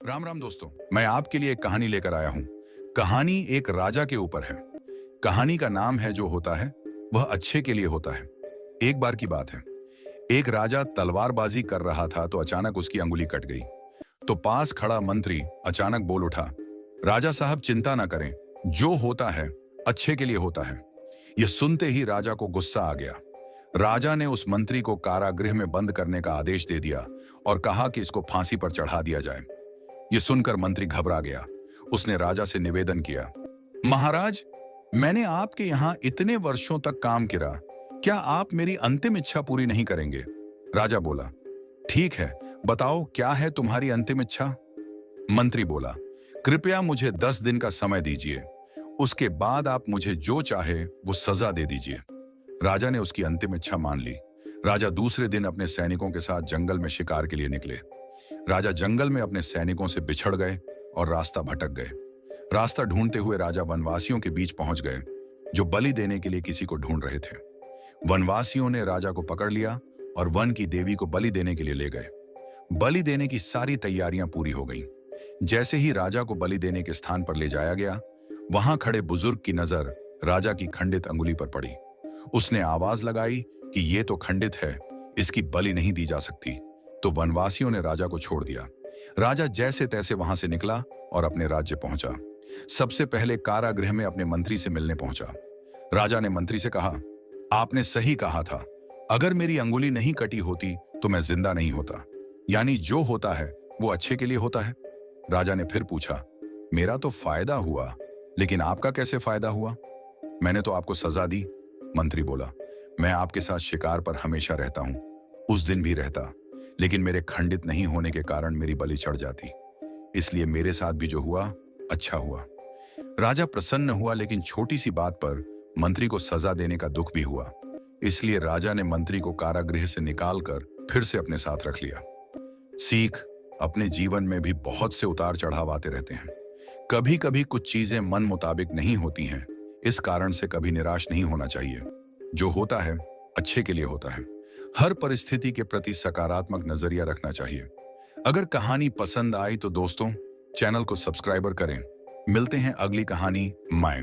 राम राम दोस्तों, मैं आपके लिए एक कहानी लेकर आया हूं। कहानी एक राजा के ऊपर है। कहानी का नाम है जो होता है वह अच्छे के लिए होता है। एक बार की बात है, एक राजा तलवारबाजी कर रहा था तो अचानक उसकी अंगुली कट गई। तो पास खड़ा मंत्री अचानक बोल उठा, राजा साहब चिंता ना करें, जो होता है अच्छे के लिए होता है। यह सुनते ही राजा को गुस्सा आ गया। राजा ने उस मंत्री को कारागृह में बंद करने का आदेश दे दिया और कहा कि इसको फांसी पर चढ़ा दिया जाए। यह सुनकर मंत्री घबरा गया। उसने राजा से निवेदन किया, महाराज, मैंने आपके यहां इतने वर्षों तक काम किया, क्या आप मेरी अंतिम इच्छा पूरी नहीं करेंगे? राजा बोला, ठीक है, बताओ क्या है तुम्हारी अंतिम इच्छा? मंत्री बोला, कृपया मुझे 10 दिन का समय दीजिए, उसके बाद आप मुझे जो चाहे वो सजा दे दीजिए। राजा ने उसकी अंतिम इच्छा मान ली। राजा दूसरे दिन अपने सैनिकों के साथ जंगल में शिकार के लिए निकले। राजा जंगल में अपने सैनिकों से बिछड़ गए और रास्ता भटक गए। रास्ता ढूंढते हुए राजा वनवासियों के बीच पहुंच गए, जो बलि देने के लिए किसी को ढूंढ रहे थे। वनवासियों ने राजा को पकड़ लिया और वन की देवी को बलि देने के लिए ले गए। बलि देने की सारी तैयारियां पूरी हो गईं। जैसे ही राजा को बलि देने के स्थान पर ले जाया गया, वहां खड़े बुजुर्ग की नजर राजा की खंडित अंगुली पर पड़ी। उसने आवाज लगाई कि ये तो खंडित है, इसकी बलि नहीं दी जा सकती। तो वनवासियों ने राजा को छोड़ दिया। राजा जैसे तैसे वहां से निकला और अपने राज्य पहुंचा। सबसे पहले कारागृह में अपने मंत्री से मिलने पहुंचा। राजा ने मंत्री से कहा, आपने सही कहा था, अगर मेरी अंगुली नहीं कटी होती तो मैं जिंदा नहीं होता। यानी जो होता है वो अच्छे के लिए होता है। राजा ने फिर पूछा, मेरा तो फायदा हुआ, लेकिन आपका कैसे फायदा हुआ? मैंने तो आपको सजा दी। मंत्री बोला, मैं आपके साथ शिकार पर हमेशा रहता हूं, उस दिन भी रहता, लेकिन मेरे खंडित नहीं होने के कारण मेरी बलि चढ़ जाती, इसलिए मेरे साथ भी जो हुआ अच्छा हुआ। राजा प्रसन्न हुआ, लेकिन छोटी सी बात पर मंत्री को सजा देने का दुख भी हुआ। इसलिए राजा ने मंत्री को कारागृह से निकालकर फिर से अपने साथ रख लिया। सीख, अपने जीवन में भी बहुत से उतार चढ़ाव आते रहते हैं। कभी कभी कुछ चीजें मन मुताबिक नहीं होती हैं, इस कारण से कभी निराश नहीं होना चाहिए। जो होता है अच्छे के लिए होता है। हर परिस्थिति के प्रति सकारात्मक नजरिया रखना चाहिए। अगर कहानी पसंद आई तो दोस्तों, चैनल को सब्सक्राइबर करें। मिलते हैं अगली कहानी में।